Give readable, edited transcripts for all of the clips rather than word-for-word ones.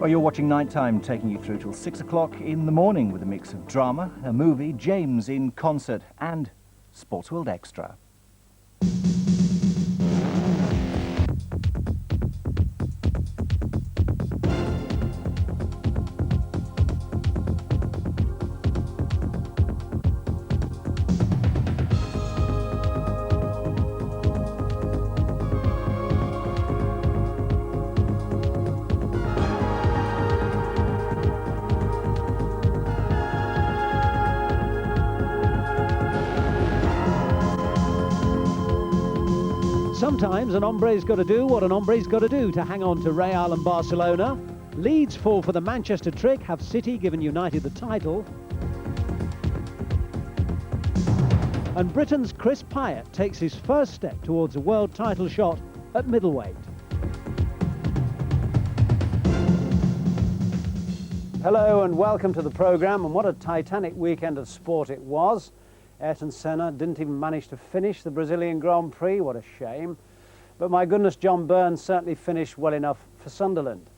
Well, you're watching Nighttime, taking you through till 6 o'clock in the morning with a mix of drama, a movie, James in concert and Sportsworld Extra. Sometimes an hombre's got to do what an hombre's got to do to hang on to Real and Barcelona. Leeds fall for the Manchester trick, have City given United the title. And Britain's Chris Pyatt takes his first step towards a world title shot at middleweight. Hello and welcome to the programme, and what a titanic weekend of sport it was. Ayrton Senna didn't even manage to finish the Brazilian Grand Prix, what a shame. But my goodness, John Byrne certainly finished well enough for Sunderland.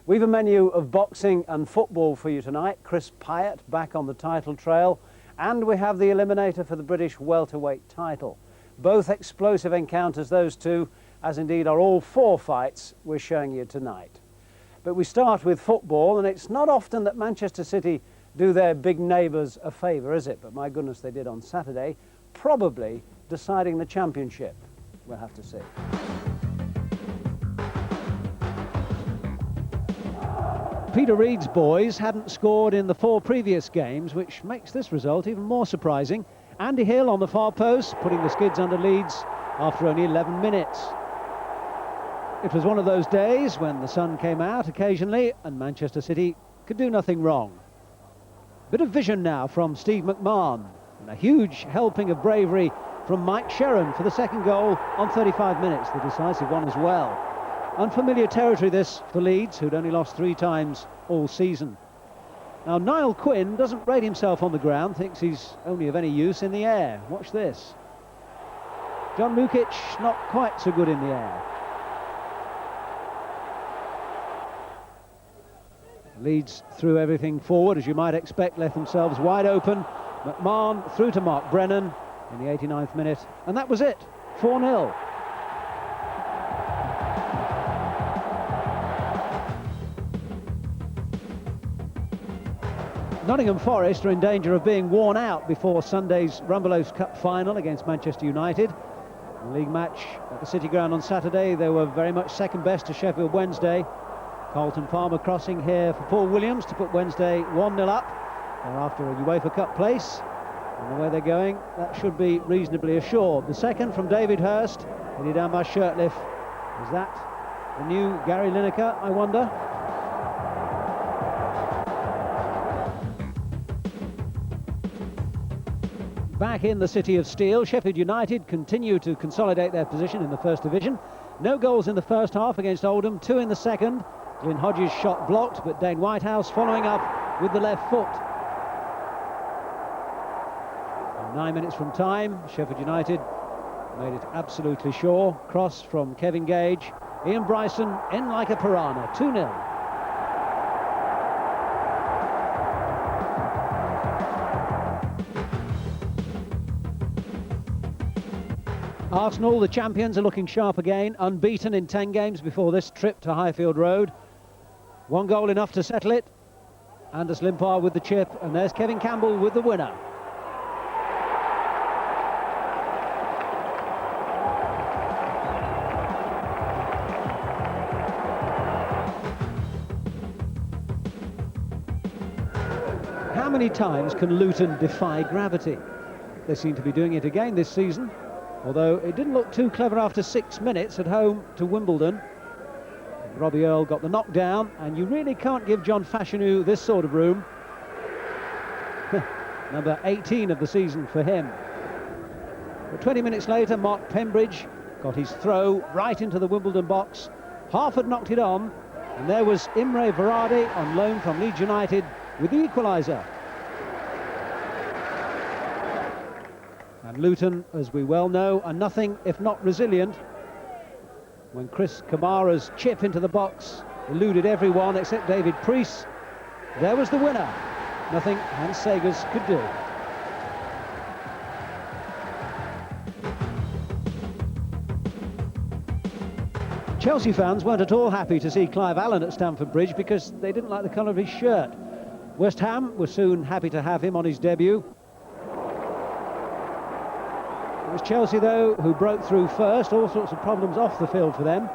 We've a menu of boxing and football for you tonight. Chris Pyatt back on the title trail, and we have the eliminator for the British welterweight title. Both explosive encounters, those two, as indeed are all four fights we're showing you tonight. But we start with football, and it's not often that Manchester City do their big neighbours a favour, is it? But my goodness, they did on Saturday, probably deciding the championship. We'll have to see. Peter Reid's boys hadn't scored in the four previous games, which makes this result even more surprising. Andy Hill on the far post, putting the skids under Leeds after only 11 minutes. It was one of those days when the sun came out occasionally and Manchester City could do nothing wrong. Bit of vision now from Steve McMahon, and a huge helping of bravery from Mike Sherran for the second goal on 35 minutes, the decisive one as well. Unfamiliar territory this for Leeds, who'd only lost 3 times all season. Now Niall Quinn doesn't rate himself on the ground, thinks he's only of any use in the air. Watch this. John Lukic not quite so good in the air. Leeds threw everything forward, as you might expect, left themselves wide open. McMahon through to Mark Brennan in the 89th minute, and that was it, 4-0. Nottingham Forest are in danger of being worn out before Sunday's Rumbelows Cup final against Manchester United. The league match at the City Ground on Saturday, they were very much second best to Sheffield Wednesday. Carlton Palmer crossing here for Paul Williams to put Wednesday 1-0 up. They're after a UEFA Cup place, and the way they're going, that should be reasonably assured. The second from David Hurst, headed down by Shirtliff. Is that the new Gary Lineker, I wonder? Back in the City of Steel, Sheffield United continue to consolidate their position in the First Division. No goals in the first half against Oldham, 2 in the second. Glyn Hodges' shot blocked, but Dane Whitehouse following up with the left foot. And 9 minutes from time, Sheffield United made it absolutely sure. Cross from Kevin Gage. Ian Bryson in like a piranha, 2-0. Arsenal, the champions, are looking sharp again, unbeaten in 10 games before this trip to Highfield Road. 1 goal enough to settle it. Anders Limpar with the chip, and there's Kevin Campbell with the winner. How many times can Luton defy gravity? They seem to be doing it again this season. Although it didn't look too clever after 6 minutes at home to Wimbledon. Robbie Earle got the knockdown, and you really can't give John Fashanu this sort of room. Number 18 of the season for him. But 20 minutes later, Mark Pembridge got his throw right into the Wimbledon box. Half had knocked it on, and there was Imre Varadi on loan from Leeds United with the equaliser. And Luton, as we well know, are nothing if not resilient. When Chris Kamara's chip into the box eluded everyone except David Priest. There was the winner. Nothing Hans Segers could do. Chelsea fans weren't at all happy to see Clive Allen at Stamford Bridge because they didn't like the colour of his shirt. West Ham were soon happy to have him on his debut. It was Chelsea, though, who broke through first. All sorts of problems off the field for them.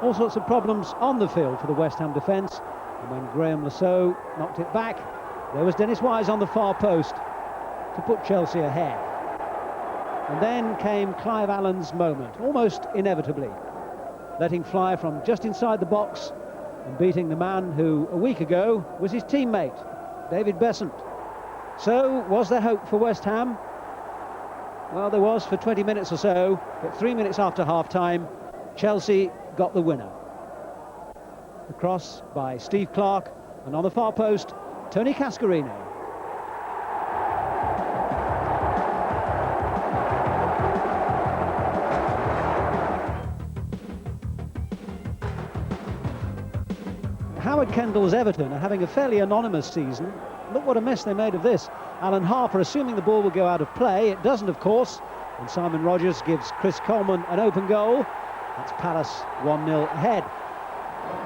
All sorts of problems on the field for the West Ham defence. And when Graham Lasso knocked it back, there was Dennis Wise on the far post to put Chelsea ahead. And then came Clive Allen's moment, almost inevitably, letting fly from just inside the box and beating the man who, a week ago, was his teammate, David Besant. So, was there hope for West Ham? Well, there was for 20 minutes or so, but 3 minutes after half-time, Chelsea got the winner. The cross by Steve Clarke, and on the far post, Tony Cascarino. Howard Kendall's Everton are having a fairly anonymous season. Look what a mess they made of this. Alan Harper assuming the ball will go out of play. It doesn't, of course, and Simon Rogers gives Chris Coleman an open goal. That's Palace 1-0 ahead.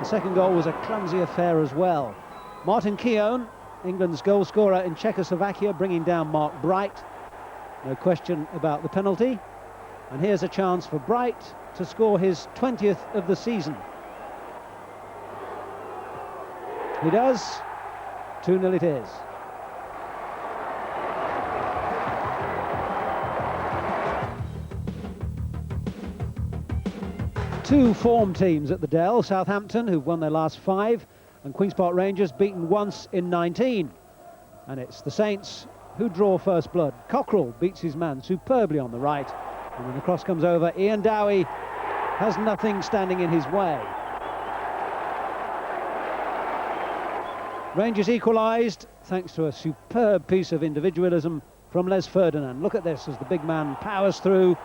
The second goal was a clumsy affair as well. Martin Keown, England's goal scorer in Czechoslovakia, bringing down Mark Bright. No question about the penalty. And here's a chance for Bright to score his 20th of the season. He does. 2-0 it is. Two form teams at the Dell. Southampton, who've won their last 5, and Queen's Park Rangers, beaten once in 19. And it's the Saints who draw first blood. Cockrell beats his man superbly on the right. And when the cross comes over, Ian Dowie has nothing standing in his way. Rangers equalised thanks to a superb piece of individualism from Les Ferdinand. Look at this as the big man powers through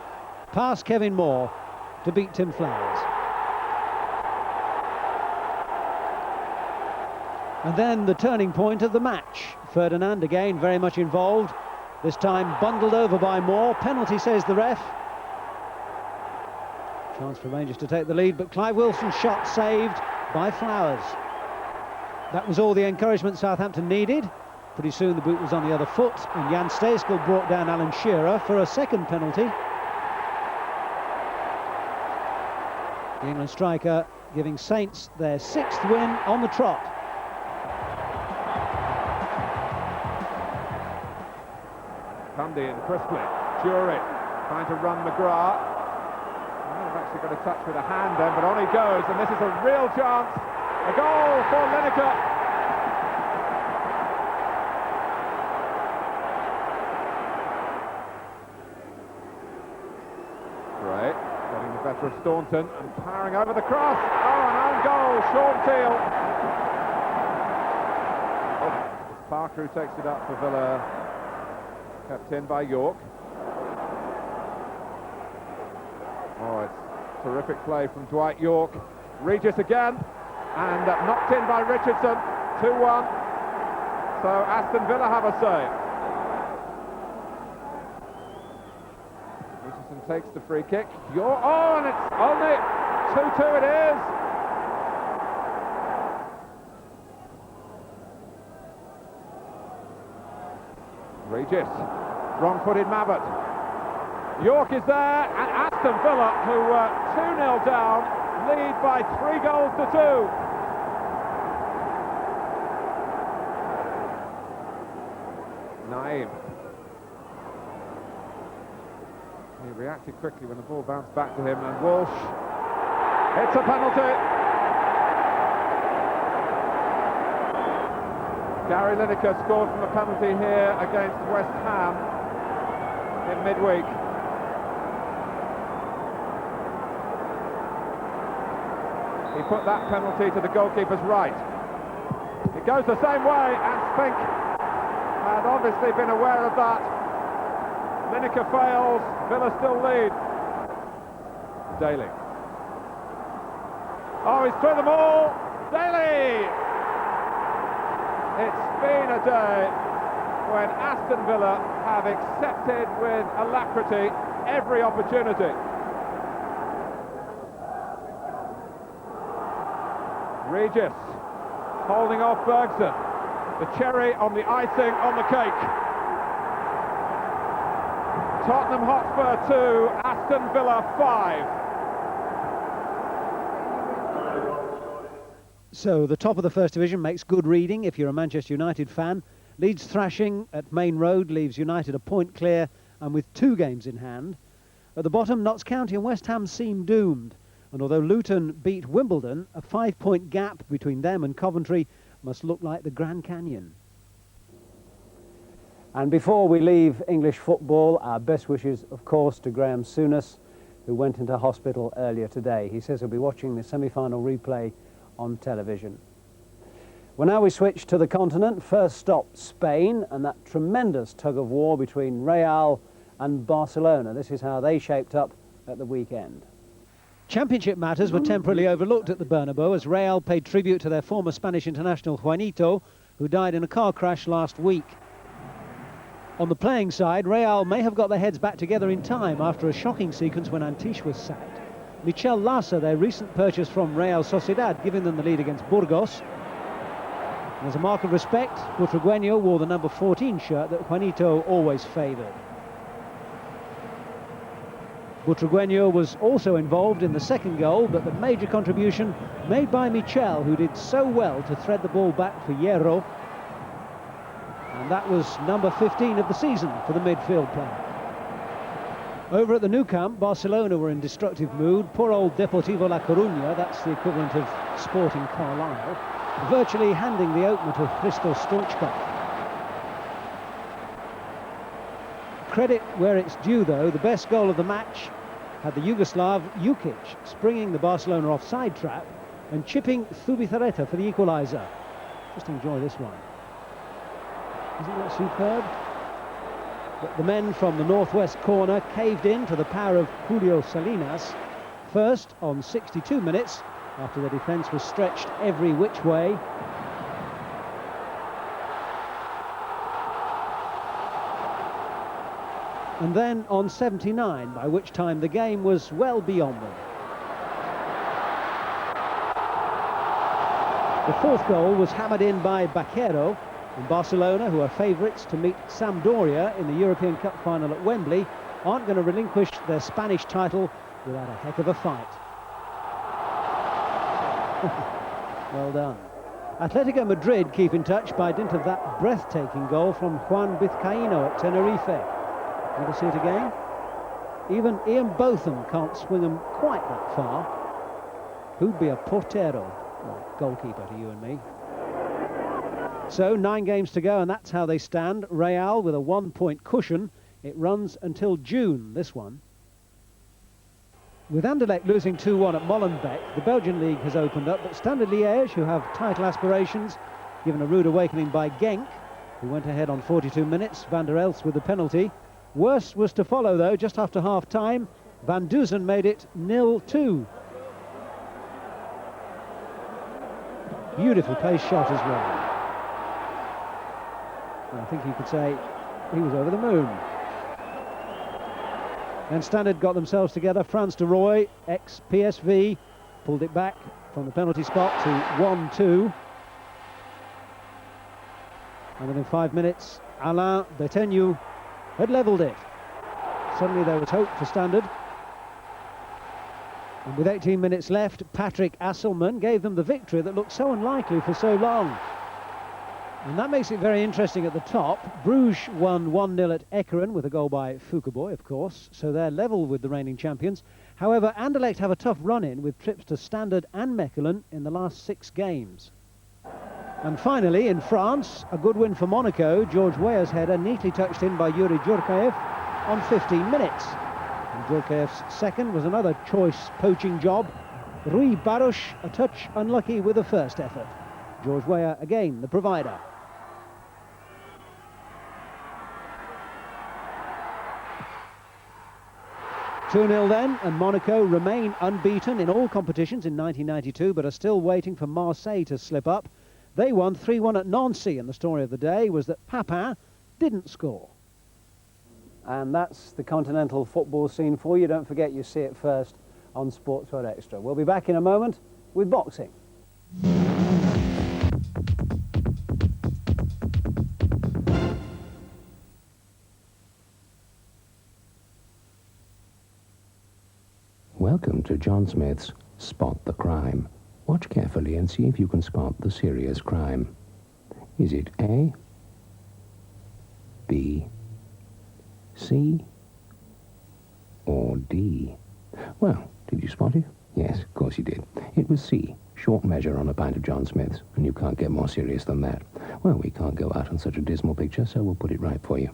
past Kevin Moore to beat Tim Flowers. And then the turning point of the match. Ferdinand again very much involved, this time bundled over by Moore. Penalty, says the ref. Chance for Rangers to take the lead, but Clive Wilson's shot saved by Flowers. That was all the encouragement Southampton needed. Pretty soon the boot was on the other foot, and Jan Steyskel brought down Alan Shearer for a second penalty. The England striker giving Saints their 6th win on the trot. Cundy and crisply. Jury trying to run McGrath. I've actually got a touch with a hand then, but on he goes, and this is a real chance. A goal for Lineker. Great, getting the better of Staunton and powering over the cross. Oh, an own goal, Sean Teal. Oh, Parker who takes it up for Villa, kept in by York. Oh, it's terrific play from Dwight York. Regis again. And knocked in by Richardson, 2-1. So Aston Villa have a save. Richardson takes the free kick. Oh, and it's only 2-2 it is. Regis, wrong-footed Mabbott. York is there, and Aston Villa, who were 2-0 down, lead by 3 goals to 2. Naim. He reacted quickly when the ball bounced back to him, and Walsh. It's a penalty. Gary Lineker scored from a penalty here against West Ham in midweek. He put that penalty to the goalkeeper's right. It goes the same way, and Spink had obviously been aware of that. Lineker fails, Villa still lead. Daly. Oh, he's through them all. Daly! It's been a day when Aston Villa have accepted with alacrity every opportunity. Regis holding off Bergson. The cherry on the icing on the cake. Tottenham Hotspur 2, Aston Villa 5. So the top of the First Division makes good reading if you're a Manchester United fan. Leeds thrashing at Main Road leaves United a point clear and with 2 games in hand. At the bottom, Notts County and West Ham seem doomed. And although Luton beat Wimbledon, a 5-point gap between them and Coventry must look like the Grand Canyon. And before we leave English football, our best wishes, of course, to Graham Souness, who went into hospital earlier today. He says he'll be watching the semi-final replay on television. Well, now we switch to the continent. First stop, Spain, and that tremendous tug-of-war between Real and Barcelona. This is how they shaped up at the weekend. Championship matters were temporarily overlooked at the Bernabeu as Real paid tribute to their former Spanish international Juanito, who died in a car crash last week. On the playing side, Real may have got their heads back together in time after a shocking sequence when Antiche was sacked. Michel Lassa, their recent purchase from Real Sociedad, giving them the lead against Burgos. And as a mark of respect, Butragueño wore the number 14 shirt that Juanito always favoured. Butragueño was also involved in the second goal, but the major contribution made by Michel, who did so well to thread the ball back for Hierro. And that was number 15 of the season for the midfield player. Over at the Nou Camp, Barcelona were in destructive mood. Poor old Deportivo La Coruña, that's the equivalent of Sporting Carlisle, virtually handing the opener to Hristo Stoichkov. Credit where it's due, though. The best goal of the match had the Yugoslav Jukic springing the Barcelona offside trap and chipping Zubizarreta for the equaliser. Just enjoy this one. Isn't that superb? But the men from the northwest corner caved in to the power of Julio Salinas, first on 62 minutes, after the defence was stretched every which way. And then on 79, by which time the game was well beyond them. The fourth goal was hammered in by Baquero, and Barcelona, who are favourites to meet Sampdoria in the European Cup final at Wembley, aren't going to relinquish their Spanish title without a heck of a fight. Well done. Atletico Madrid keep in touch by dint of that breathtaking goal from Juan Vizcaíno at Tenerife. Want to see it again? Even Ian Botham can't swing them quite that far. Who'd be a portero? Well, goalkeeper to you and me. So 9 games to go, and that's how they stand. Real with a 1-point cushion. It runs until June, this one. With Anderlecht losing 2-1 at Molenbeek, the Belgian league has opened up, but Standard Liège, who have title aspirations, given a rude awakening by Genk, who went ahead on 42 minutes, Van der Elst with the penalty. Worse was to follow, though, just after half-time. Van Dusen made it 0-2. Beautiful place shot as well. And I think you could say he was over the moon. And Standard got themselves together. Frans de Rooij, ex-PSV, pulled it back from the penalty spot to 1-2. And within 5 minutes, Alain Betegnou had levelled it. Suddenly there was hope for Standard. And with 18 minutes left, Patrick Asselman gave them the victory that looked so unlikely for so long. And that makes it very interesting at the top. Bruges won 1-0 at Ekeren with a goal by Foucaboy, of course, so they're level with the reigning champions. However, Anderlecht have a tough run-in with trips to Standard and Mechelen in the last 6 games. And finally, in France, a good win for Monaco. George Weah's header neatly touched in by Yuri Djurkaev on 15 minutes. And Djurkaev's second was another choice poaching job. Rui Baruch, a touch unlucky with the first effort. George Weah again the provider. 2-0 then, and Monaco remain unbeaten in all competitions in 1992, but are still waiting for Marseille to slip up. They won 3-1 at Nancy, and the story of the day was that Papin didn't score. And that's the continental football scene for you. Don't forget you see it first on Sportsworld Extra. We'll be back in a moment with boxing. Welcome to John Smith's Spot the Crime. Watch carefully and see if you can spot the serious crime. Is it A, B, C, or D? Well, did you spot it? Yes, of course you did. It was C, short measure on a pint of John Smith's, and you can't get more serious than that. Well, we can't go out on such a dismal picture, so we'll put it right for you.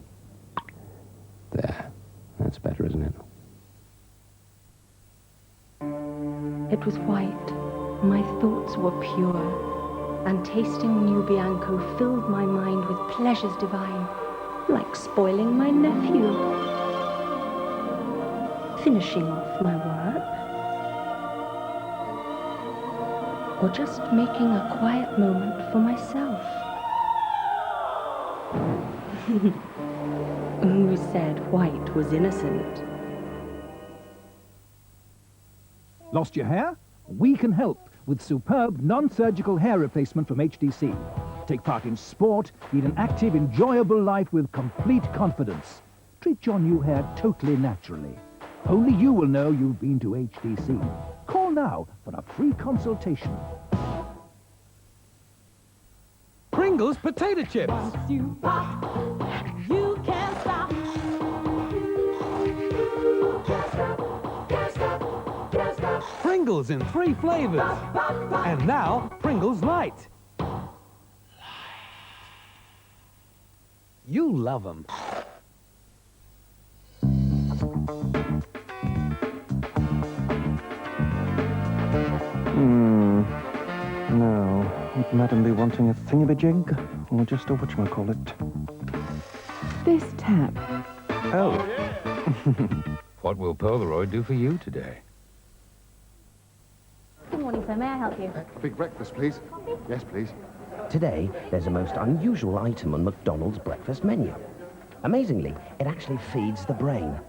There. That's better, isn't it? It was white, my thoughts were pure, and tasting new Bianco filled my mind with pleasures divine, like spoiling my nephew, finishing off my work, or just making a quiet moment for myself. Who said white was innocent? Lost your hair? We can help with superb non-surgical hair replacement from HDC. Take part in sport, lead an active, enjoyable life with complete confidence. Treat your new hair totally naturally. Only you will know you've been to HDC. Call now for a free consultation. Pringles potato chips. Once you pop, you can't stop. Pringles in 3 flavors. And now, Pringles Light. You love them. No. Would Madam be wanting a thingamajig? Or just a whatchamacallit? This tap. Oh. What will Polaroid do for you today? Good morning, sir. May I help you? A big breakfast, please. Coffee? Yes, please. Today, there's a most unusual item on McDonald's breakfast menu. Amazingly, it actually feeds the brain,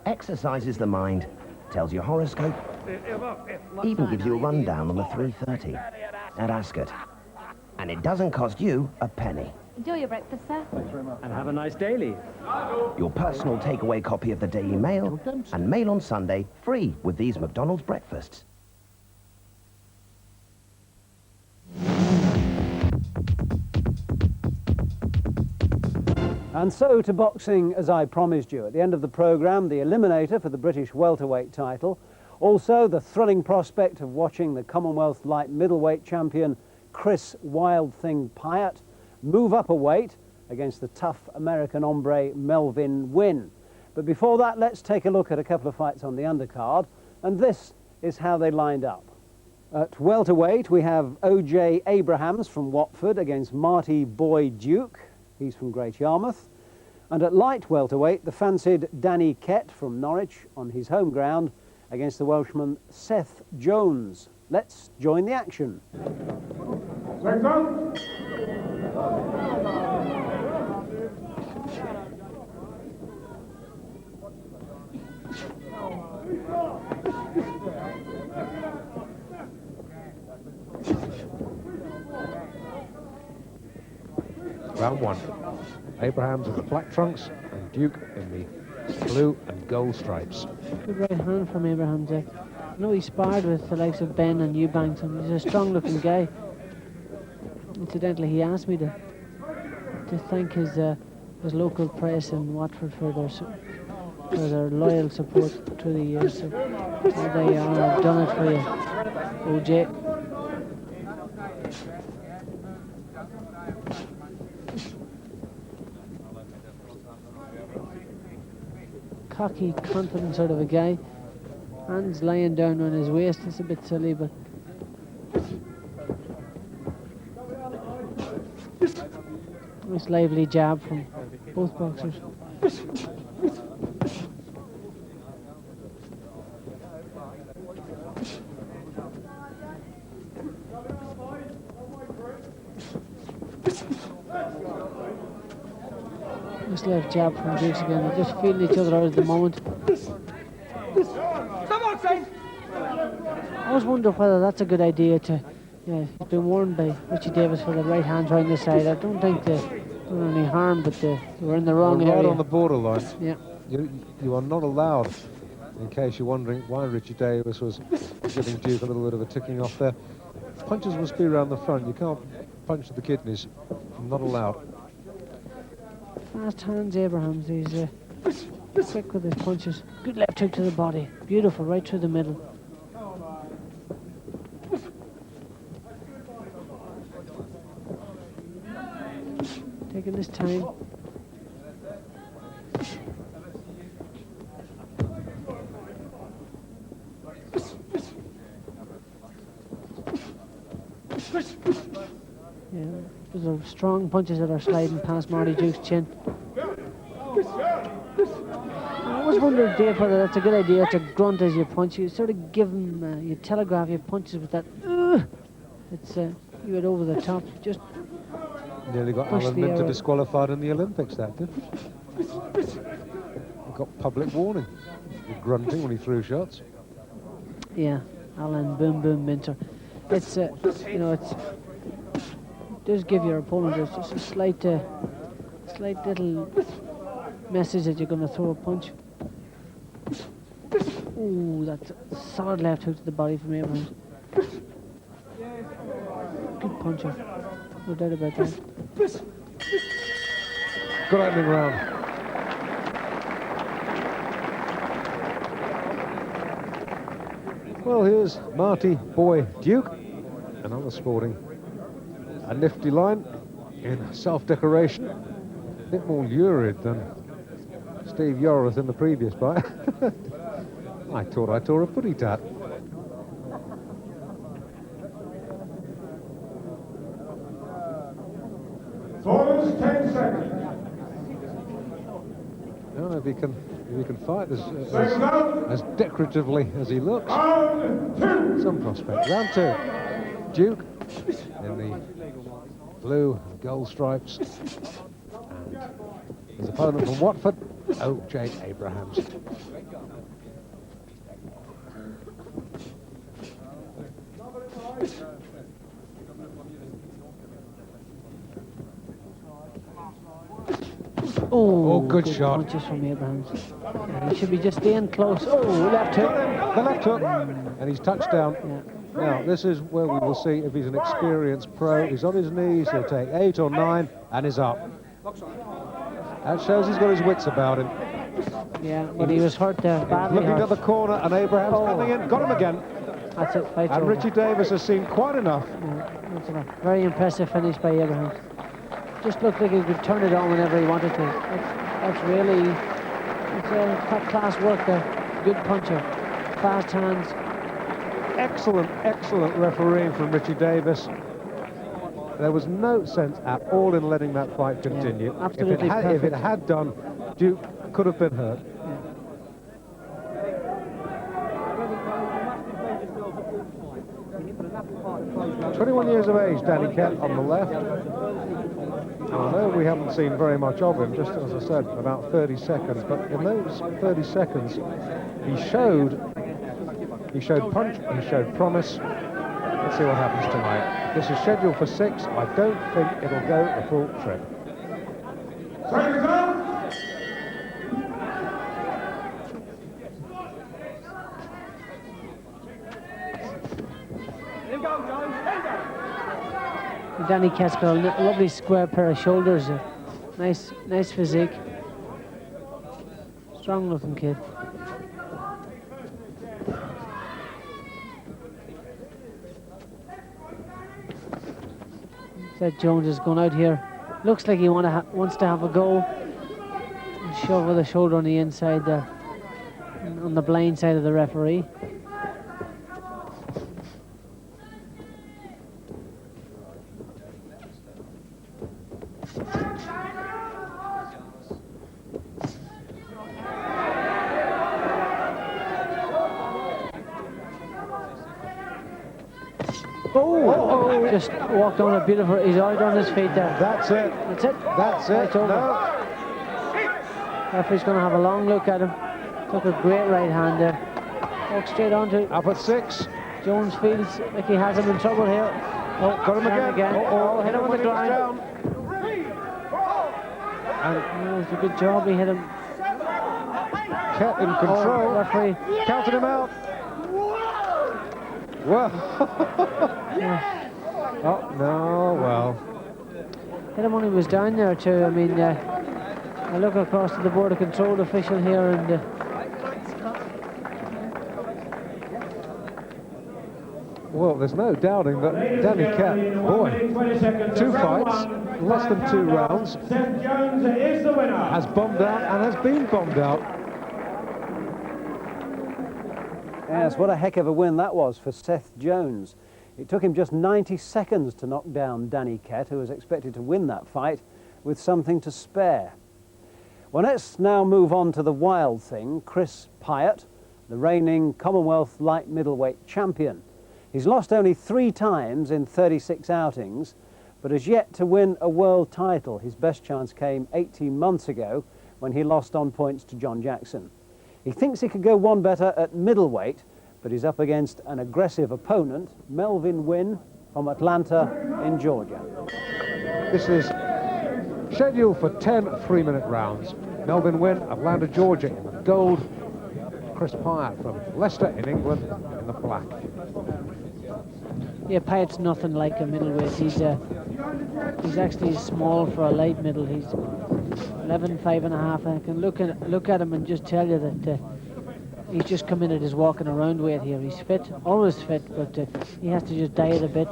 exercises the mind, tells your horoscope, even gives you a rundown on the 3:30 at Ascot. And it doesn't cost you a penny. Enjoy your breakfast, sir. And have a nice daily. Your personal takeaway copy of the Daily Mail and Mail on Sunday free with these McDonald's breakfasts. And so to boxing, as I promised you. At the end of the programme, the eliminator for the British welterweight title. Also, the thrilling prospect of watching the Commonwealth light middleweight champion Chris Wild Thing Pyatt move up a weight against the tough American hombre Melvin Wynn. But before that, let's take a look at a couple of fights on the undercard. And this is how they lined up. At welterweight, we have O.J. Abrahams from Watford against Marty Boy Duke. He's from Great Yarmouth. And at light welterweight, the fancied Danny Kett from Norwich on his home ground against the Welshman Seth Jones. Let's join the action. Round 1. Abrahams in the black trunks and Duke in the blue and gold stripes. Good right hand from Abraham there. I know he sparred with the likes of Ben and Eubanks, and he's a strong looking guy. Incidentally, he asked me to thank his local press in Watford for their loyal support through the years. So there you are, I've done it for you, OJ. Cocky, confident sort of a guy. Hands lying down on his waist. It's a bit silly, but nice lively jab from both boxers. Nice left jab from Dukes again. They're just feeling each other out at the moment. I always wonder whether that's a good idea to, he's been warned by Richie Davis for the right hands right on the side. I don't think they done any harm, but they were in the wrong area. Right on the borderline. Yeah. You are not allowed, in case you're wondering why Richie Davis was giving Duke a little bit of a ticking off there. Punches must be around the front. You can't punch to the kidneys. Not allowed. Fast hands, Abrahams. He's quick with his punches. Good left hook to the body. Beautiful, right through the middle. Taking his time. Yeah, those are strong punches that are sliding past Marty Duke's chin. I always wondered, Dave, whether that's a good idea to grunt as you punch. You sort of give him, you telegraph your punches with that. It's you went over the top. Just nearly got Alan Minter disqualified in the Olympics. That did. He got public warning. Grunting when he threw shots. Yeah, Alan Boom Boom Minter. It's it's does give your opponent just a slight little message that you're going to throw a punch. Ooh, that's a solid left hook to the body from Abrahams. Good puncher, no doubt about that. Good opening round. Well, here's Marty Boy Duke, another sporting a nifty line in self-decoration. A bit more lurid than Steve Yoreth in the previous fight. I thought I tore a footy tat. Pause 10 seconds. I don't know if he can fight as decoratively as he looks. Some prospect. Round two. Duke in the blue and gold stripes. And his opponent from Watford, O.J. Abrahams. Oh, good shot. Punches from Abrahams. Yeah, he should be just staying close. Oh, left hook. The left hook. And he's touched down. Yeah. Now, this is where we will see if he's an experienced pro. He's on his knees. He'll take 8 or 9 and is up. That shows he's got his wits about him. Yeah, but he was hurt there. Badly looking hurt. at the corner, and Abraham's coming in. Got him again. That's it. Fight and over. Richie Davis has seen quite enough. Yeah, that's enough. Very impressive finish by Abrahams. Just looked like he could turn it on whenever he wanted to. That's really top class work there. Good puncher, fast hands. Excellent refereeing from Richie Davis. There was no sense at all in letting that fight continue. Yeah, absolutely if it had done, Duke could have been hurt. Yeah. 21 years of age, Danny Kent on the left. Although we haven't seen very much of him, just as I said, about 30 seconds, but in those 30 seconds, he showed punch, he showed promise. Let's see what happens tonight. This is scheduled for 6. I don't think it'll go the full trip. Danny Kent's got a lovely square pair of shoulders. Nice physique. Strong looking kid. Seth Jones is going out here. Looks like he wants to have a go. And shove with a shoulder on the inside there. On the blind side of the referee. Just walked on a beautiful. He's out on his feet there. That's it. That's it. That's it. It's over. No. Referee's going to have a long look at him. Took a great right hand there. Walked straight on to Up at 6. Jones feels like he has him in trouble here. Oh, Got him again. Oh, hit him on the ground. And it was a good job, he hit him. Kept in control. Oh, referee counted him out. Well. Oh, no, well. Hit him when he was down there too. I mean, I look across to the border control official here and well, there's no doubting that Danny Kett, boy, 2 fights, less than 2 rounds, has bombed out and has been bombed out. Yes, what a heck of a win that was for Seth Jones. It took him just 90 seconds to knock down Danny Kett, who was expected to win that fight with something to spare. Well, let's now move on to the wild thing, Chris Pyatt, the reigning Commonwealth light middleweight champion. He's lost only 3 times in 36 outings, but has yet to win a world title. His best chance came 18 months ago when he lost on points to John Jackson. He thinks he could go one better at middleweight, but he's up against an aggressive opponent, Melvin Wynne from Atlanta in Georgia. This is scheduled for 10 3-minute rounds. Melvin Wynne, Atlanta, Georgia in the gold. Chris Pyatt from Leicester in England in the black. yeah, Pyatt's nothing like a middleweight. He's actually small for a light middle. He's 11.5½. I can look at him and just tell you that he's just come in at his walking around weight here. He's fit, always fit, but he has to just diet a bit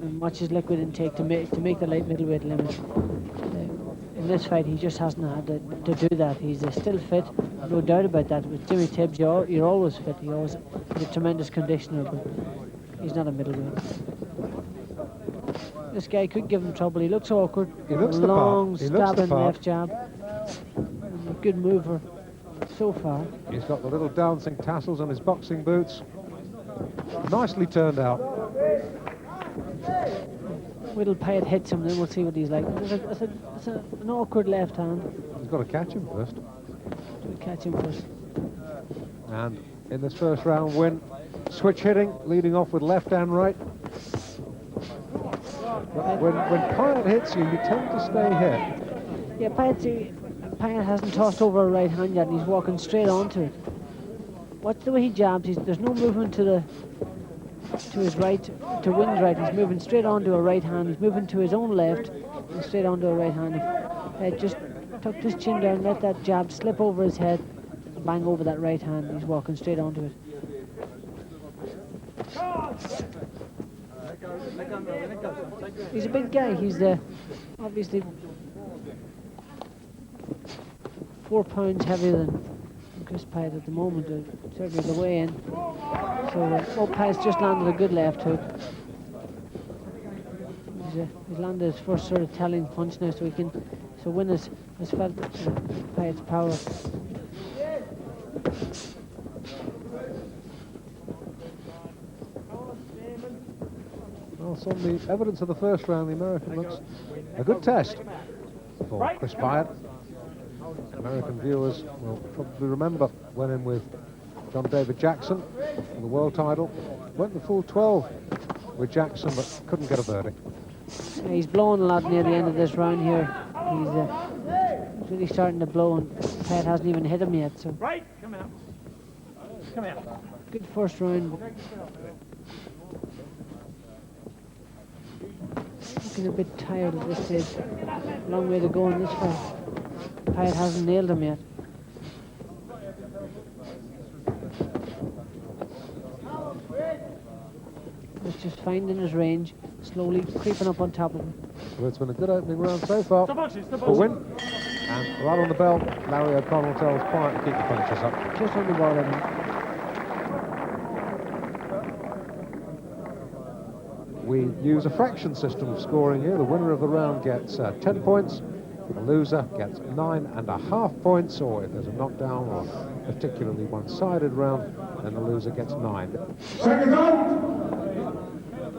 and watch his liquid intake to make the light middleweight limit. In this fight, he just hasn't had to do that. He's still fit, no doubt about that. With Jimmy Tibbs, you're always fit. He's a tremendous conditioner, but he's not a middleweight. This guy could give him trouble. He looks awkward. He looks long, the part. stabbing left jab. And a good mover so far. He's got the little dancing tassels on his boxing boots. Nicely turned out. Wait till Pyatt hits him, then we'll see what he's like. It's an awkward left hand. He's got to catch him first. Catch him first. And in this first round, Wynne switch hitting, leading off with left and right. But when Pyatt hits you, you tend to stay hit. Yeah, Pyatt hasn't tossed over a right hand yet, and he's walking straight onto it. Watch the way he jabs. There's no movement to his right, to Wynn's right. He's moving straight onto a right hand. He's moving to his own left and straight onto a right hand. Just tucked his chin down, let that jab slip over his head, bang over that right hand. He's walking straight onto it. He's a big guy. He's obviously 4 pounds heavier than Chris Pyatt at the moment, certainly the way in. So Pyatt's just landed a good left hook. He's landed his first sort of telling punch now, so Wynne has felt Pyatt's power. Well, from the evidence of the first round, the American looks a good test for Chris Pyatt. American viewers will probably remember went in with John David Jackson for the world title. Went the full 12 with Jackson, but couldn't get a verdict. Yeah, he's blowing a lot near the end of this round here. He's really starting to blow, and Pyatt hasn't even hit him yet. So right, come out. Come out. Good first round. Looking a bit tired at this stage. Long way to go in this fight. Pyatt hasn't nailed him yet. He's just finding his range, slowly creeping up on top of him. Well, it's been a good opening round so far for Wynne. And right on the bell, Larry O'Connell tells Pyatt to keep the punches up. Just on the border. We use a fraction system of scoring here. The winner of the round gets 10 points. The loser gets 9.5 points, or if there's a knockdown or a particularly one-sided round, then the loser gets 9. Second round.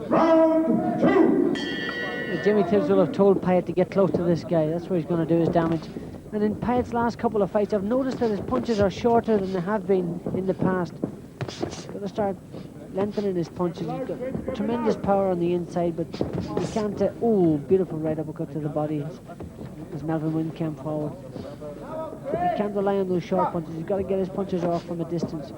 Round 2. Jimmy Tibbs will have told Pyatt to get close to this guy. That's where he's going to do his damage. And in Pyatt's last couple of fights, I've noticed that his punches are shorter than they have been in the past. He's got to start lengthening his punches. He's got tremendous power on the inside, but he can't... oh, beautiful right uppercut to the body as Melvin Wynn came forward. He can't rely on those short punches. He's got to get his punches off from a distance.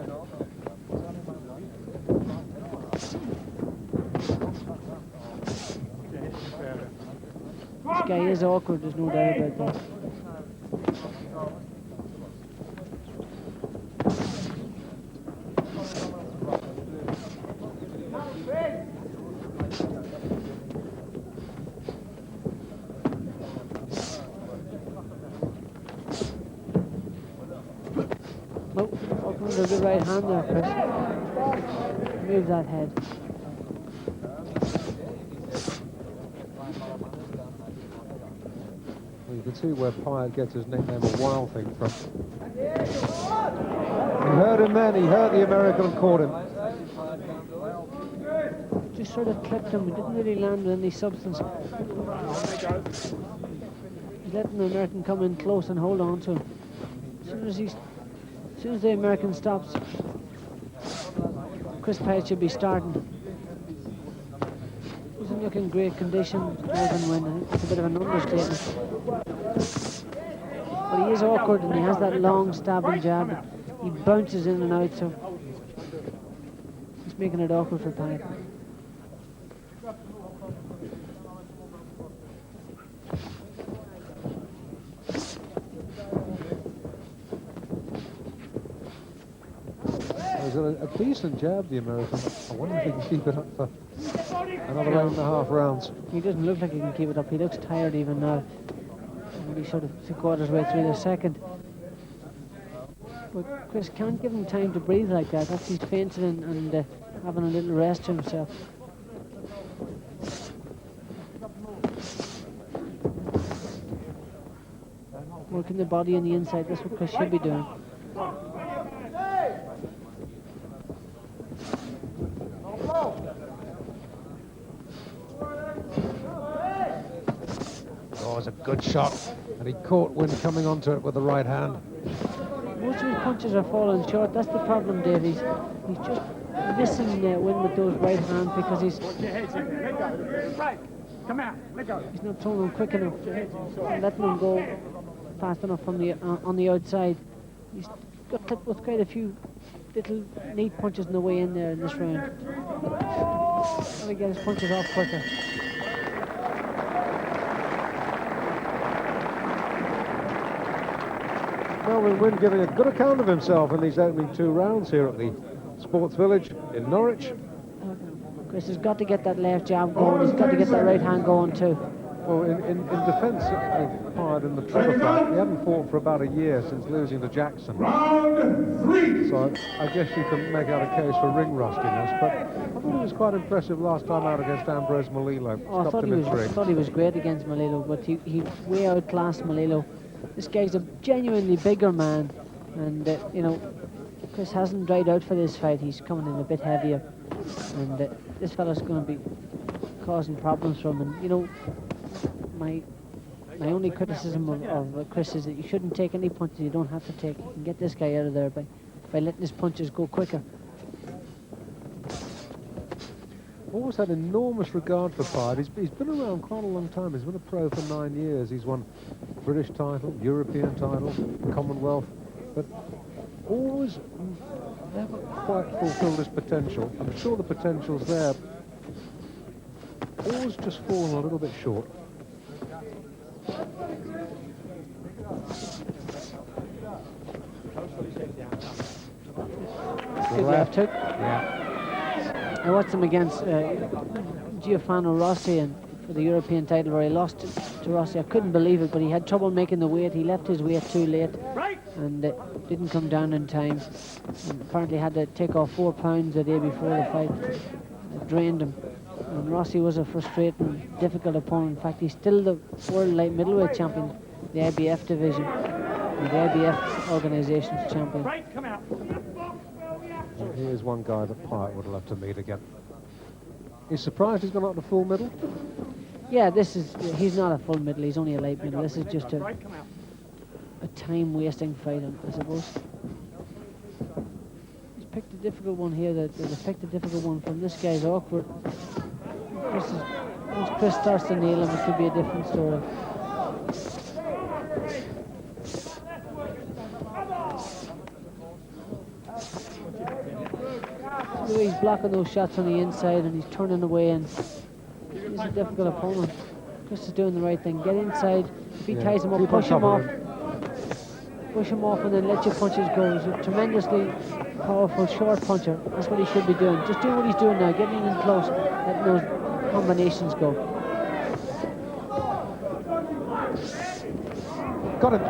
This guy is awkward, there's no doubt about that. A good right hand there, Chris. Move that head. Well, you can see where Pyatt gets his nickname a Wild Thing from. He heard him then, he heard the American and caught him. Just sort of clipped him, he didn't really land with any substance. He's letting the American come in close and hold on to him. As soon as the American stops, Chris Pyatt should be starting. He doesn't look in great condition, Melvin Wynn. I think it's a bit of an understatement. But he is awkward and he has that long stabbing jab. He bounces in and out, so he's making it awkward for Pyatt. A decent jab, the American. I wonder if he can keep it up for another 8.5 rounds. He doesn't look like he can keep it up. He looks tired even now. He's sort of 3/4 way through the second. But Chris can't give him time to breathe like that. That's he's fainting and having a little rest to himself. Working the body on the inside. That's what Chris should be doing. Oh, it's a good shot. And he caught Wynn coming onto it with the right hand. Most of his punches are falling short. That's the problem, Davies. He's just missing Wynn with those right hands because he's... Come out, let go. He's not throwing them quick enough and letting them go fast enough from the on the outside. He's got clipped with quite a few little neat punches on the way in there in this round. Got to get his punches off quicker. Melvin Wynn giving a good account of himself in these opening 2 rounds here at the Sports Village in Norwich. Chris has got to get that left jab going. He's got to get that right hand going too. Well, in defence of Pyatt in the triple fight, he hadn't fought for about a year since losing to Jackson. Round 3. So I guess you can make out a case for ring rustiness, but I thought he was quite impressive last time out against Ambrose Malilo. Oh, I thought he was great against Malilo, but he way outclassed Malilo. This guy's a genuinely bigger man, and you know, Chris hasn't dried out for this fight. He's coming in a bit heavier, and this fella's going to be causing problems for him. And you know, my only criticism of Chris is that you shouldn't take any punches you don't have to take. You can get this guy out of there by letting his punches go quicker. Always had enormous regard for Pyatt. He's been around quite a long time. He's been a pro for 9 years. He's won British title, European title, Commonwealth, but always never quite fulfilled his potential. I'm sure the potential's there. Always just fallen a little bit short. Good left hook. Yeah. I watched him against Giovanni Rossi and for the European title where he lost to Rossi. I couldn't believe it, but he had trouble making the weight. He left his weight too late and didn't come down in time. And apparently had to take off 4 pounds the day before the fight. It drained him. And Rossi was a frustrating, difficult opponent. In fact, he's still the world light middleweight champion, the IBF division, and the IBF organization's champion. Come out. And here's one guy that Pyatt would love to meet again. He's surprised he's gone up to full middle. Yeah, he's not a full middle, he's only a light middle. This is just a a time-wasting fight, I suppose. He's picked a difficult one here. They've picked a difficult one from this guy's awkward. Once Chris starts to nail him, it could be a different story. The way he's blocking those shots on the inside and he's turning away, and he's a difficult opponent. Chris is doing the right thing. Get inside. If he ties him up, push him off. Push him off and then let your punches go. He's a tremendously powerful short puncher. That's what he should be doing. Just do what he's doing now, getting in close, letting those combinations go. Got him.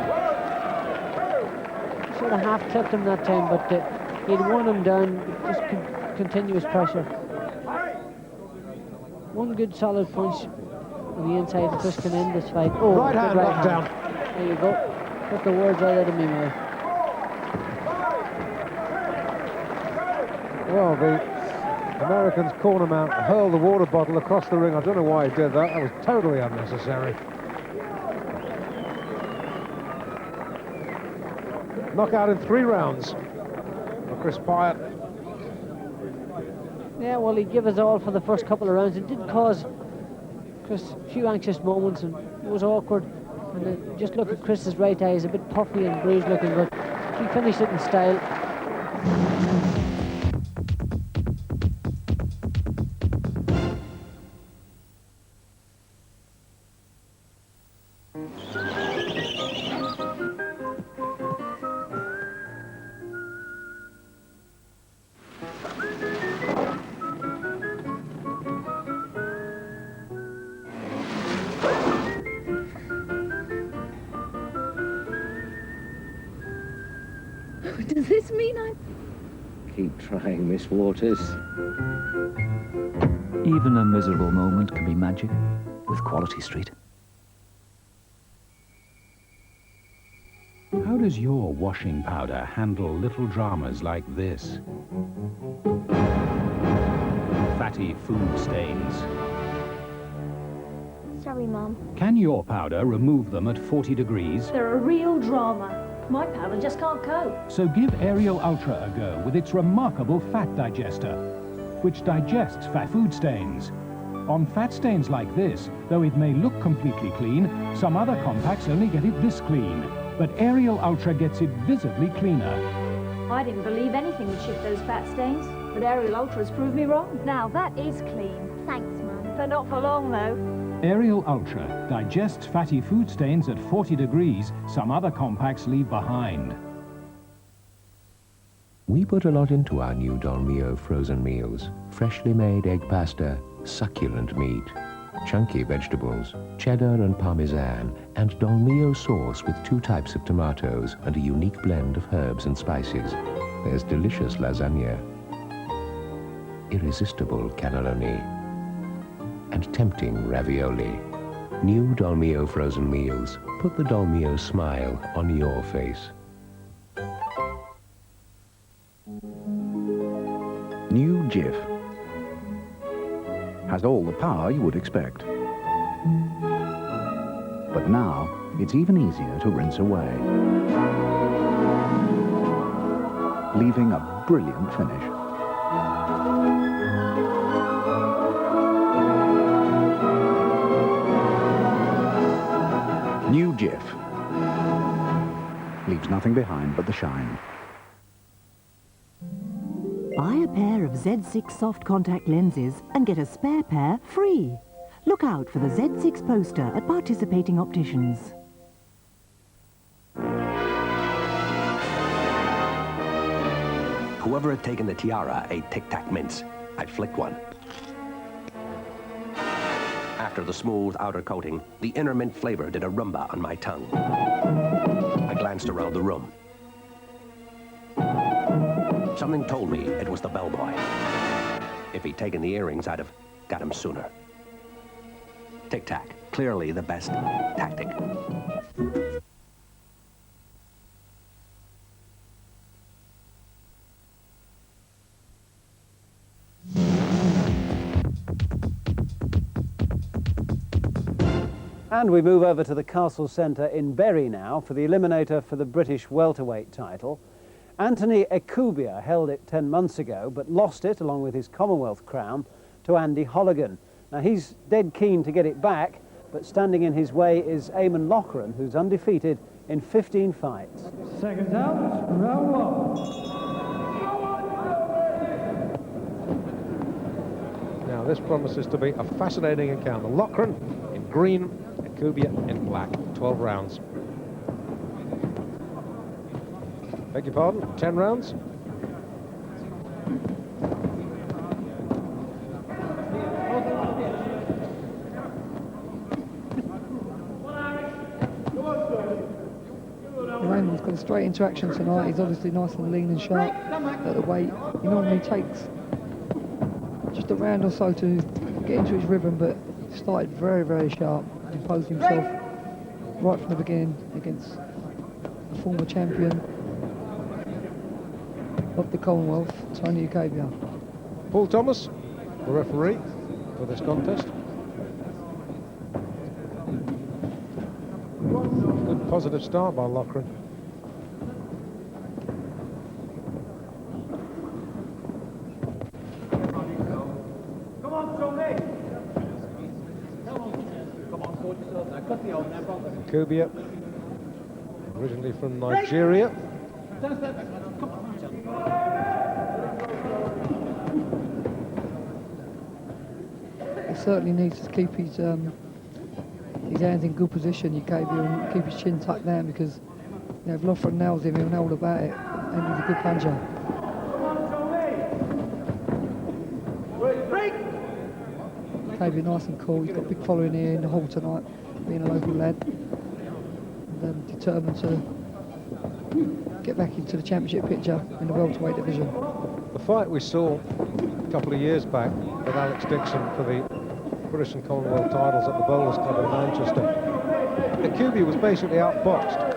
Sort of half clipped him that time, but he'd worn him down. Just continuous pressure. One good solid punch on the inside, and Chris can end this fight. Oh, right hand knocked down. There you go. Put the words right out of me mouth. Well, the American's corner mount hurled the water bottle across the ring. I don't know why he did that. That was totally unnecessary. Knockout in 3 rounds for Chris Pyatt. Yeah, well, he'd give us all for the first couple of rounds. It did cause Chris a few anxious moments, and it was awkward. And just look at Chris's right eye. He's a bit puffy and bruised looking, but he finished it in style. Does this mean I'm... Keep trying, Miss Waters. Even a miserable moment can be magic with Quality Street. How does your washing powder handle little dramas like this? Fatty food stains. Sorry, Mum. Can your powder remove them at 40 degrees? They're a real drama. My powder just can't cope. So give Ariel Ultra a go with its remarkable fat digester, which digests fat food stains. On fat stains like this, though it may look completely clean, some other compacts only get it this clean. But Ariel Ultra gets it visibly cleaner. I didn't believe anything would shift those fat stains, but Ariel Ultra has proved me wrong. Now that is clean. Thanks, Mum. But not for long, though. Ariel Ultra digests fatty food stains at 40 degrees some other compacts leave behind. We put a lot into our new Dolmio frozen meals. Freshly made egg pasta, succulent meat, chunky vegetables, cheddar and parmesan, and Dolmio sauce with 2 types of tomatoes and a unique blend of herbs and spices. There's delicious lasagna, irresistible cannelloni, and tempting ravioli. New Dolmio frozen meals. Put the Dolmio smile on your face. New Jif has all the power you would expect. But now, it's even easier to rinse away, leaving a brilliant finish. New Jif leaves nothing behind but the shine. Buy a pair of Z6 soft contact lenses and get a spare pair free. Look out for the Z6 poster at participating opticians. Whoever had taken the tiara ate Tic Tac mints. I flicked one. After the smooth outer coating, the inner mint flavor did a rumba on my tongue. I glanced around the room. Something told me it was the bellboy. If he'd taken the earrings, I'd have got him sooner. Tic Tac, clearly the best tactic. And we move over to the Castle Centre in Bury now for the eliminator for the British welterweight title. Anthony Ekubia held it 10 months ago, but lost it, along with his Commonwealth crown, to Andy Holligan. Now, he's dead keen to get it back, but standing in his way is Eamon Loughran, who's undefeated in 15 fights. Seconds out, round one. Now, this promises to be a fascinating encounter. Loughran in green, Ekubia in black. 12 rounds. Beg your pardon, 10 rounds. Raymond's got a straight interaction tonight. He's obviously nice and lean and sharp at the weight. He normally takes just a round or so to get into his rhythm, but started very, very sharp. Imposed himself right from the beginning against the former champion of the Commonwealth, Tony Ekubia. Paul Thomas, the referee for this contest. Good positive start by Loughran. Come on, Tony. Come on, sort yourself now. Cut the old now, brother. Ekubia, originally from Nigeria. Come on. He certainly needs to keep his hands in good position, Ekubia, and keep his chin tucked down, because you know, if Loughran nails him, he'll know all about it, and he's a good puncher. Ekubia nice and cool. He's got a big following here in the hall tonight, being a local lad, and determined to get back into the championship picture in the welterweight division. The fight we saw a couple of years back with Alex Dixon for the British and Commonwealth titles at the Bowlers Club in Manchester. Ekubia was basically outboxed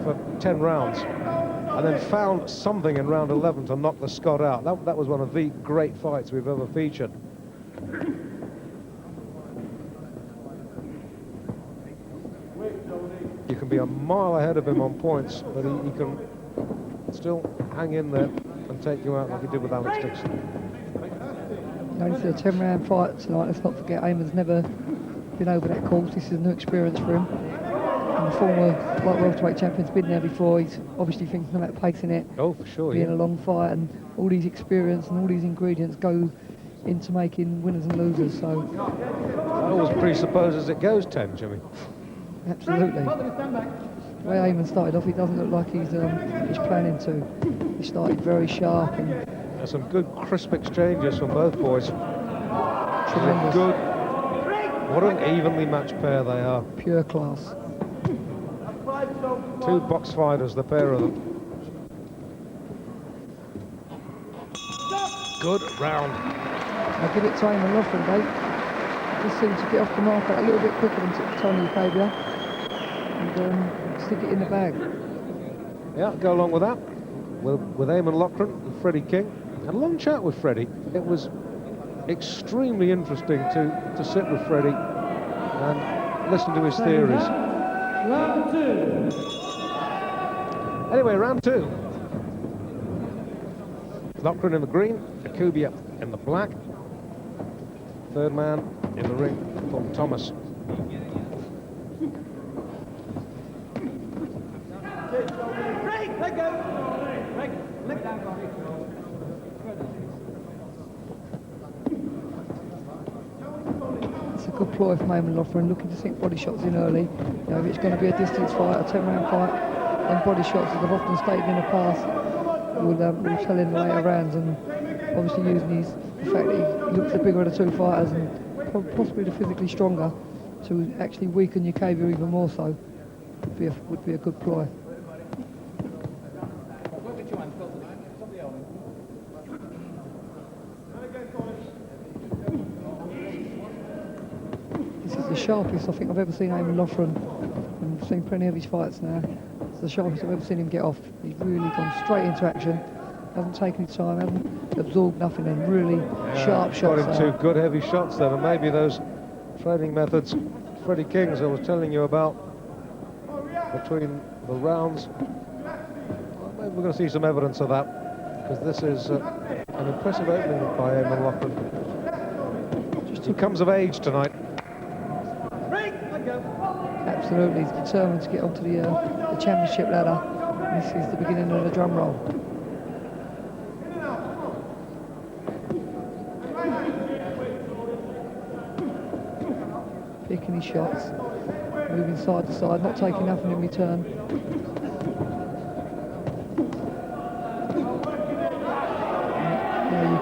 for 10 rounds and then found something in round 11 to knock the Scot out. That was one of the great fights we've ever featured. You can be a mile ahead of him on points, but he can still hang in there and take you out like he did with Alex Dixon. Only for a 10-round fight tonight. Let's not forget, Eamon's never been over that course. This is a new experience for him. And the former light welterweight champion's been there before. He's obviously thinking about pacing it. Oh, for sure, being yeah. a long fight, and all these experience and all these ingredients go into making winners and losers. So that always presupposes it goes 10, Jimmy. Absolutely. The way Eamon started off, he doesn't look like he's planning to. He started very sharp, and there's some good crisp exchanges from both boys. Tremendous. Good. What an evenly matched pair they are. Pure class. Two box fighters, the pair of them. Good round. I'll give it to Eamon Loughran, Dave. Just seems to get off the mark a little bit quicker than Tony Ekubia, and stick it in the bag. Yeah, go along with that. With Eamon Loughran and Freddie King. Had a long chat with Freddie. It was extremely interesting to sit with Freddie and listen to his theories. Round two. Anyway, round two. Loughran in the green, Ekubia in the black. Third man in the ring, Paul Thomas. Let go. Let down, Ronnie. It's a good ploy from Eamon Loughran, looking to sink body shots in early. You know, if it's going to be a distance fight, a 10-round fight, then body shots, as I've often stated in the past, will tell in the later rounds, and obviously using the fact that he looks the bigger of the two fighters and possibly the physically stronger to actually weaken Ekubia even more so would be a good ploy. This is the sharpest I think I've ever seen Eamon Loughran. I've seen plenty of his fights now. It's the sharpest I've ever seen him get off. He's really gone straight into action. Hasn't taken his time, hasn't absorbed nothing, and really sharp shots. Got him two good heavy shots then, and maybe those training methods Freddie Kings I was telling you about between the rounds. Well, maybe we're going to see some evidence of that, because this is an impressive opening by Eamon Loughran. He comes of age tonight. Absolutely, he's determined to get onto the championship ladder. This is the beginning of the drum roll. Picking his shots, moving side to side, not taking nothing in return.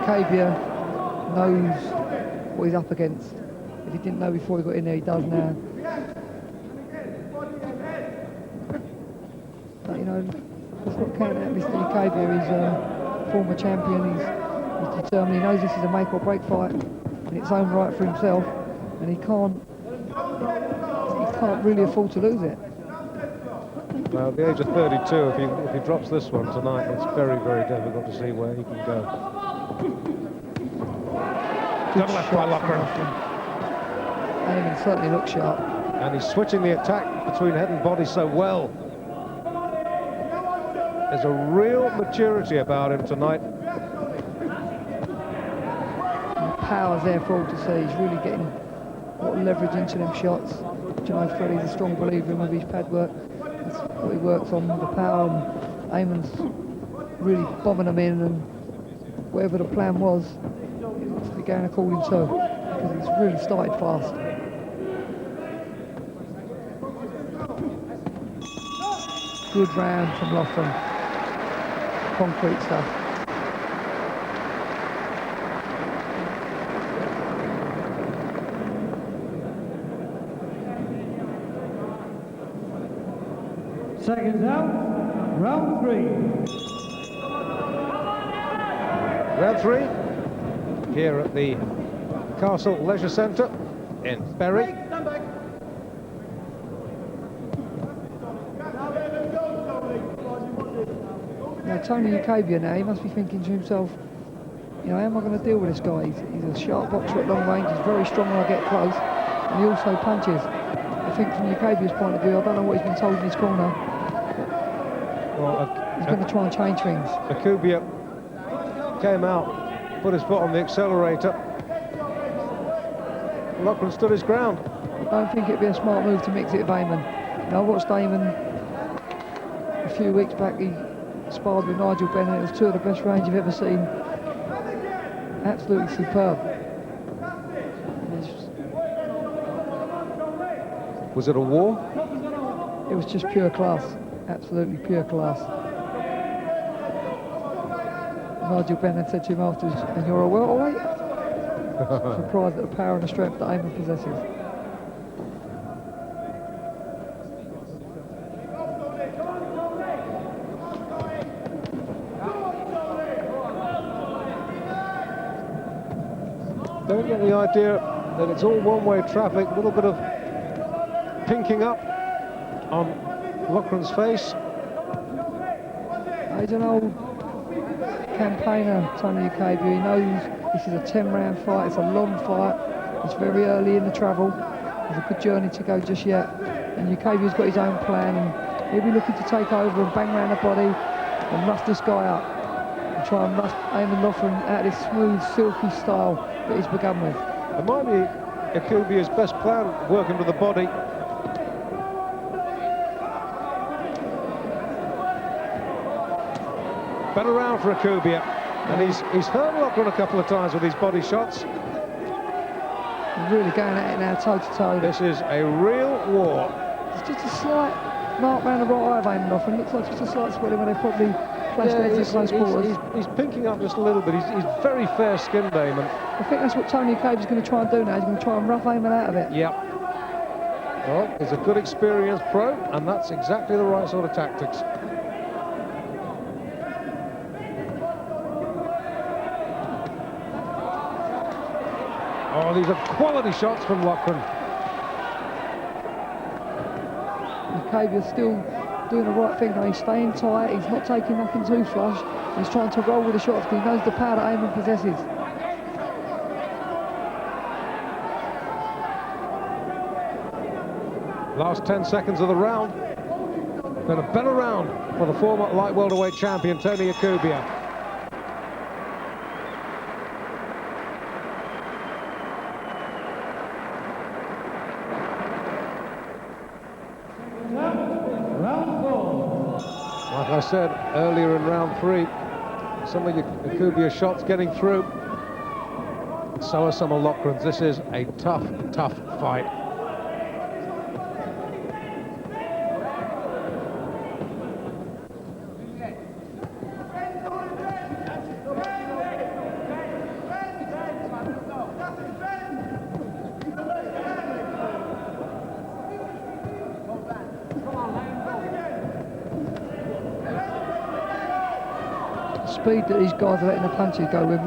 Ukavia knows what he's up against. If he didn't know before he got in there, he does now. But you know, let's not count out Mr. Ukavia. He's a former champion. He's determined. He knows this is a make or break fight in its own right for himself, and he can't really afford to lose it. Now, at the age of 32, if he drops this one tonight, it's very, very difficult to see where he can go. Good left by Loughran. Eamon certainly looks sharp. And he's switching the attack between head and body so well. There's a real maturity about him tonight. And the power's there for all to see. He's really getting a lot of leverage into them shots. You know, Freddie's a strong believer in with his pad work. That's what he works on, the power, and Eamon's really bombing them in, and whatever the plan was, it looks to be going according to, because he's really started fast. Good round from Loughran. Concrete stuff. Seconds out, round 3. Round 3, here at the Castle Leisure Centre in Bury. Now Tony Ukavia now, he must be thinking to himself, you know, how am I going to deal with this guy? He's a sharp boxer at long range, he's very strong when I get close, and he also punches. I think from Ukavia's point of view, I don't know what he's been told in his corner. Well, he's going to try and change things. Ukavia came out, put his foot on the accelerator. Loughran stood his ground. I don't think it'd be a smart move to mix it with Eamon. You know, I watched Eamon a few weeks back. He sparred with Nigel Bennett. It was two of the best range you've ever seen. Absolutely superb. Was it a war? It was just pure class. Absolutely pure class. Nigel Bennett said to him afterwards, and you're a welterweight? Surprised at the power and the strength that Eamon possesses. Don't get the idea that it's all one-way traffic. A little bit of pinking up on Loughran's face. He's an old campaigner, Tony Ukavia. He knows this is a 10-round fight. It's a long fight. It's very early in the travel. There's a good journey to go just yet. And Ukavia's got his own plan, and he'll be looking to take over and bang around the body and rough this guy up and try and rough Eamon Loughran out of this smooth, silky style that he's begun with. It might be Ukavia's best plan, working with the body. Better round for Ukavia, and he's hurt Loughran a couple of times with his body shots. He's really going at it now, toe-to-toe. This is a real war. It's just a slight mark round the right eye of Eamon Loughran. Looks like just a slight swelling when they probably flashed heads at close quarters. He's pinking up just a little bit. He's very fair-skinned, Eamon. I think that's what Tony Ukavia's going to try and do now. He's going to try and rough Eamon out of it. Yep. Well, he's a good experienced pro, and that's exactly the right sort of tactics. Oh, these are quality shots from Loughran. Ukavia's still doing the right thing. He's staying tight. He's not taking nothing too flush. He's trying to roll with the shots because he knows the power that Eamon possesses. Last 10 seconds of the round. Been a better round for the former light welterweight champion, Tony Akubia. Round 4. Like I said earlier in round 3, some of Akubia's shots getting through. So are some of Loughran's. This is a tough, tough fight. Speed that these guys are letting the punches go with.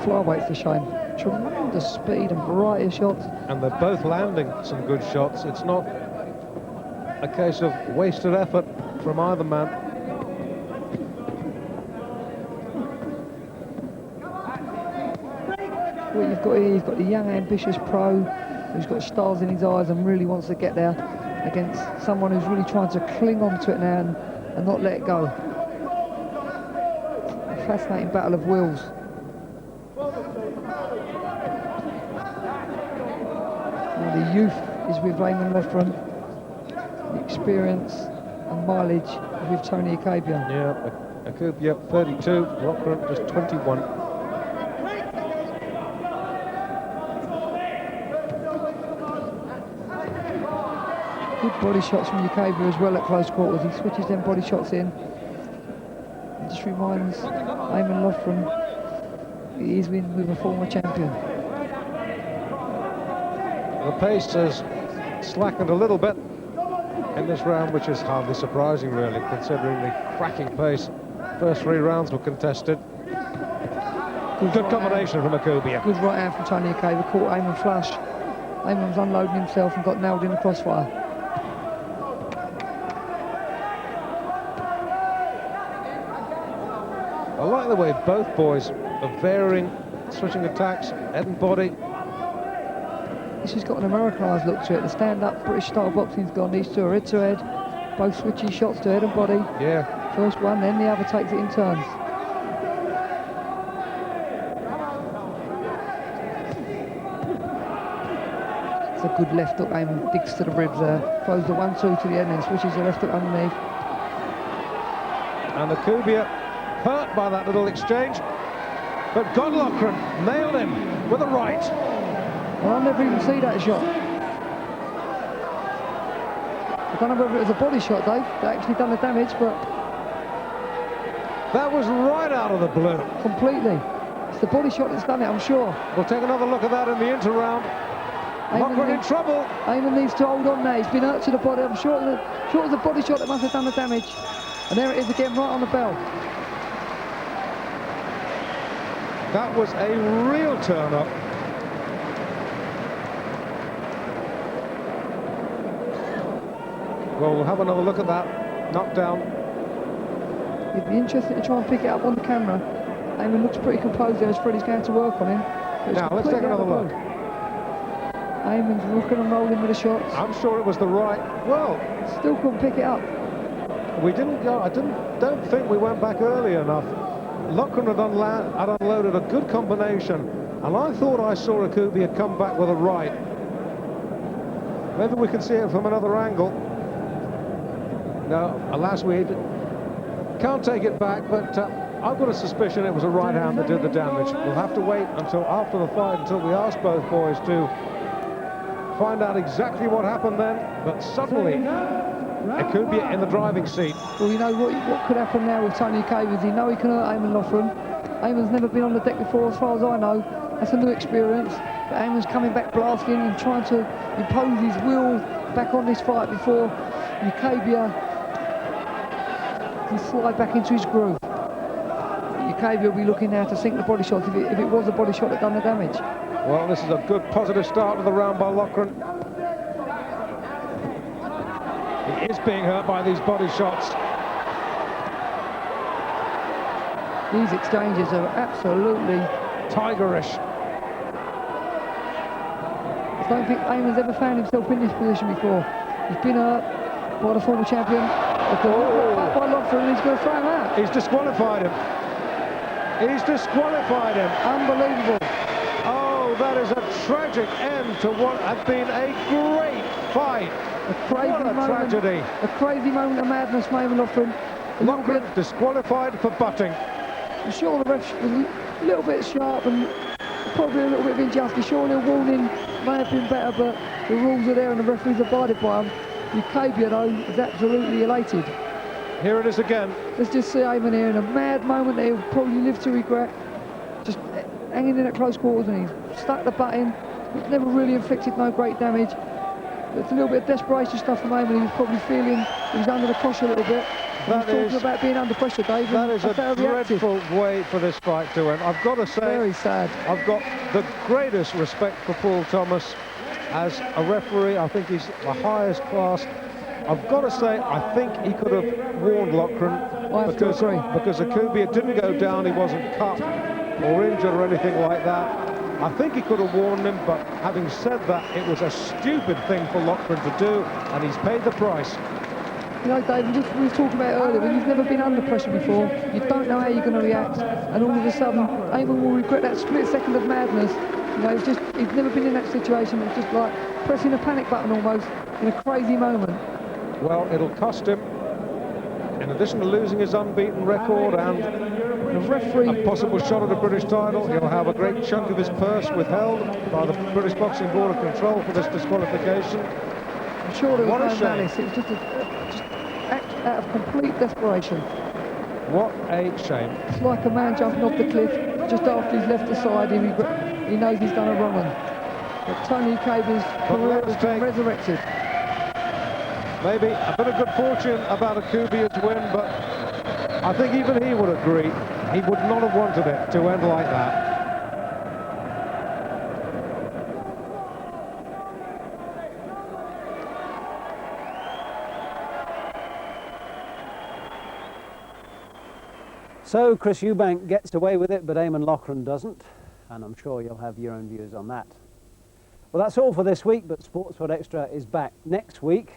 Flyweight's a shame. Tremendous speed and variety of shots. And they're both landing some good shots. It's not a case of wasted effort from either man. What you've got here, you've got the young, ambitious pro who's got stars in his eyes and really wants to get there against someone who's really trying to cling on to it now and not let it go. A fascinating battle of wills. Now the youth is with Raymond Loughran, the experience and mileage is with Tony Akubia. Yeah, Akubia 32, Loughran just 21. Good body shots from Akubia as well at close quarters. He switches them body shots in. It just reminds Raymond Loughran he is with a former champion. The pace has slackened a little bit in this round, which is hardly surprising, really, considering the cracking pace. First 3 rounds were contested. Good combination from Akubia. Good right hand from Tony Akubia. Caught Eamon flush. Eamon was unloading himself and got nailed in the crossfire. I like the way both boys are varying, switching attacks, head and body. This has got an Americanised look to it. The stand-up British style boxing's gone. These two are head to head, both switching shots to head and body. Yeah. First one, then the other takes it in turns. It's a good left hook. Eamon digs to the ribs there. Throws the 1-2 to the end and switches the left hook underneath. And Akubia hurt by that little exchange, but Loughran nailed him with a right. Well, I'll never even see that shot. I don't know whether it was a body shot, Dave, that actually done the damage, but... That was right out of the blue. Completely. It's the body shot that's done it, I'm sure. We'll take another look at that in the inter-round. Loughran in trouble. Eamon needs to hold on there. He's been hurt to the body. I'm sure it was a body shot that must have done the damage. And there it is again, right on the bell. That was a real turn-up. Well, we'll have another look at that. Knockdown. It'd be interesting to try and pick it up on the camera. Eamon looks pretty composed there as Freddie's going to work on him. Now, let's take another look. Eamon's rocking and rolling with the shots. I'm sure it was the right. Well, still couldn't pick it up. We didn't. I don't think we went back early enough. Loughran had unloaded a good combination, and I thought I saw Akubia come back with a right. Maybe we can see it from another angle. No, alas, we can't take it back, but I've got a suspicion it was a right hand that did the damage. We'll have to wait until after the fight, until we ask both boys to find out exactly what happened then, but suddenly Akubia in the driving seat. Well, you know what could happen now with Tony Akubia. You know he can hurt Eamon Loughran. Eamon's never been on the deck before, as far as I know. That's a new experience. But Eamon's coming back blasting and trying to impose his will back on this fight before Akubia can slide back into his groove. Akubia will be looking now to sink the body shots if it was a body shot that done the damage. Well, this is a good positive start to the round by Loughran. He is being hurt by these body shots. These exchanges are absolutely tigerish. It's don't think Eamon's ever found himself in this position before. He's been hurt by the former champion. Back by Lockford, and he's going to throw him out. He's disqualified him. He's disqualified him. Unbelievable. Oh, that is a tragic end to what had been a great fight. What a tragedy. A crazy moment of madness, Eamon Loughlin. Loughlin disqualified for butting. I'm sure the ref was a little bit sharp and probably a little bit of injustice. Surely a warning may have been better, but the rules are there and the referees abided by them. Ukabia, though, is absolutely elated. Here it is again. Let's just see Eamon here in a mad moment that he'll probably live to regret. Just hanging in at close quarters, and he's stuck the butt in. It's never really inflicted no great damage. It's a little bit of desperation stuff from Eamon. He was probably feeling he was under the cosh a little bit. That he was talking about being under pressure, Dave. That is a dreadful way for this fight to end. I've got to say, very sad. I've got the greatest respect for Paul Thomas as a referee. I think he's the highest class. I've got to say, I think he could have warned Loughlin because Akubia didn't go down. He wasn't cut or injured or anything like that. I think he could have warned him, but having said that, it was a stupid thing for Loughlin to do, and he's paid the price. You know, Dave, we were talking about earlier, when you've never been under pressure before, you don't know how you're going to react, and all of a sudden, Eamon will regret that split second of madness. You know, he's never been in that situation. It's just like pressing a panic button almost in a crazy moment. Well, it'll cost him, in addition to losing his unbeaten record and a possible shot at the British title, he'll have a great chunk of his purse withheld by the British Boxing Board of Control for this disqualification. I'm sure there was no malice. It was just act out of complete desperation. What a shame. It's like a man jumping off the cliff just after he's left the side. He knows he's done a wrong one. But Tony Ukabia's career has been resurrected. Maybe a bit of good fortune about Akubia's win, but I think even he would agree he would not have wanted it to end like that. So Chris Eubank gets away with it, but Eamon Loughlin doesn't, and I'm sure you'll have your own views on that. Well, that's all for this week, but Sportsworld Extra is back next week